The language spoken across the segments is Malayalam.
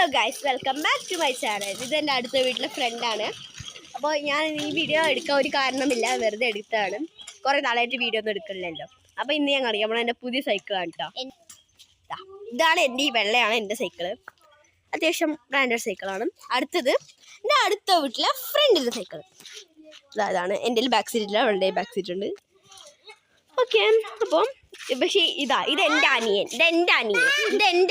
Hello guys, welcome back to my channel. ഇതെൻ്റെ അടുത്ത വീട്ടിലെ ഫ്രണ്ടാണ്. അപ്പോൾ ഞാൻ ഈ വീഡിയോ എടുക്കാൻ ഒരു കാരണമില്ല, വെറുതെ എടുത്തതാണ്. കുറേ നാളായിട്ട് വീഡിയോ ഒന്നും എടുക്കണില്ലല്ലോ. അപ്പോൾ ഇന്ന് ഞാൻ കാണിക്കാം, നമ്മളെൻ്റെ പുതിയ സൈക്കിളാണ് കേട്ടോ. ഇതാണ് എൻ്റെ ഈ വെള്ളയാണ് എൻ്റെ സൈക്കിള്. അത്യാവശ്യം ബ്രാൻഡഡ് സൈക്കിളാണ്. അടുത്തത് എൻ്റെ അടുത്ത വീട്ടിലെ ഫ്രണ്ടിൻ്റെ സൈക്കിൾ. ഇതാണ് എൻ്റെ ബാക്ക് സീറ്റില്ല, അവളുടെ ബാക്ക് സീറ്റ് ഉണ്ട്. ഓക്കെ, അപ്പം പക്ഷേ ഇതെൻ്റെ അനിയൻ, ഇതെൻ്റെ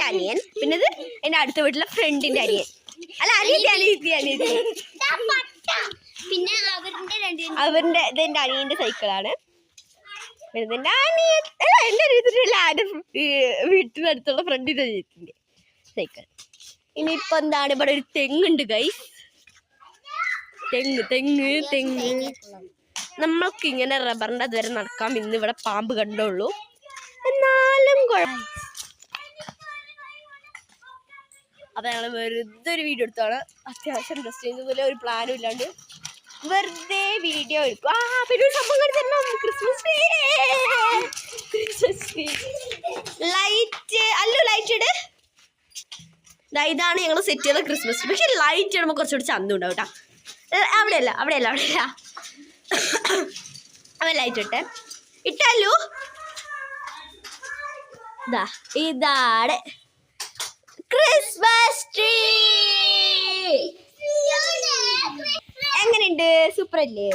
അനിയൻ. പിന്നെ ഇത് എൻ്റെ അടുത്ത വീട്ടിലെ ഫ്രണ്ടിൻ്റെ അനിയൻ. അല്ല, അനിയത്തി. പിന്നെ അവരുടെ ഇതെൻ്റെ അനിയൻ്റെ സൈക്കിളാണ്. പിന്നെ ഇതെൻ്റെ അനിയൻ അല്ല, എൻ്റെ അനിയത്തിൻ്റെ ആരുടെ വീട്ടിനടുത്തുള്ള ഫ്രണ്ടിൻ്റെ അനിയത്തിൻ്റെ സൈക്കിൾ. ഇനിയിപ്പോൾ എന്താണ്, ഇവിടെ ഒരു തെങ്ങുണ്ട് ഗൈസ്. തെങ്ങ് നമ്മൾക്കിങ്ങനെ റബ്ബറിൻ്റെ അതുവരെ നടക്കാം. ഇന്ന് ഇവിടെ പാമ്പ് കണ്ടുള്ളൂ, എന്നാലും അപ്പൊ ഞങ്ങൾ വെറുതെ ഒരു വീഡിയോ എടുത്താണ്. അത്യാവശ്യം ഇൻട്രസ്റ്റിംഗ് പോലെ ഒരു പ്ലാനും ഇല്ലാണ്ട് വെറുതെ വീഡിയോ എടുക്കും. പിന്നെ ഒരു സംഭവം കാണിച്ചു, ക്രിസ്മസ് ട്രീ ലൈറ്റ് ഇട്. ഇതാണ് ഞങ്ങൾ സെറ്റ് ചെയ്ത ക്രിസ്മസ് ട്രീ. പക്ഷെ ലൈറ്റ് ഇടുമ്പോൾ കുറച്ചുകൂടി ചന്തം ഉണ്ടാവും കേട്ടോ. അവിടെയല്ല അവൻ ലൈറ്റ് ഇട്ടല്ലോ. ഇതാണ് ക്രിസ്മസ് ട്രീ. എങ്ങനെയുണ്ട്? സൂപ്പർ അല്ലേ?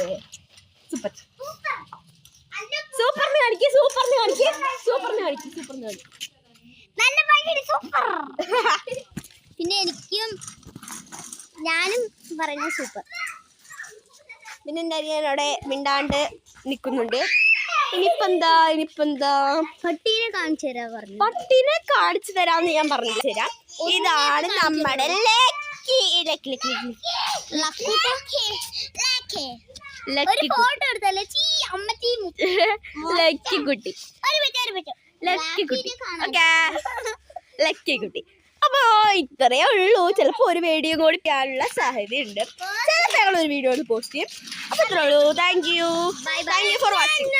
സൂപ്പറിന് കാണിക്ക്. പിന്നെ ഞാനും പറയുന്ന സൂപ്പർ. പിന്നെ എൻ്റെ അനിയനോടെ മിണ്ടാണ്ട് നിൽക്കുന്നുണ്ട്. ഇനിയിപ്പോ എന്താ പട്ടീനെ കാണിച്ചു തരാ പറഞ്ഞു. പട്ടീനെ കാണിച്ചു തരാന്ന് ഞാൻ പറഞ്ഞു തരാം. ഇതാണ് നമ്മുടെ ലക്കി കുട്ടി. അപ്പൊ ഇത്രയേ ഉള്ളൂ. ചിലപ്പോ ഒരു വീഡിയോ കൂടി ചെയ്യാനുള്ള സാധ്യതയുണ്ട്. ചിലപ്പോൾ ഞങ്ങൾ ഒരു വീഡിയോ പോസ്റ്റ് ചെയ്യും. അപ്പൊ ഇത്രേ ഉള്ളൂ. Thank you for watching.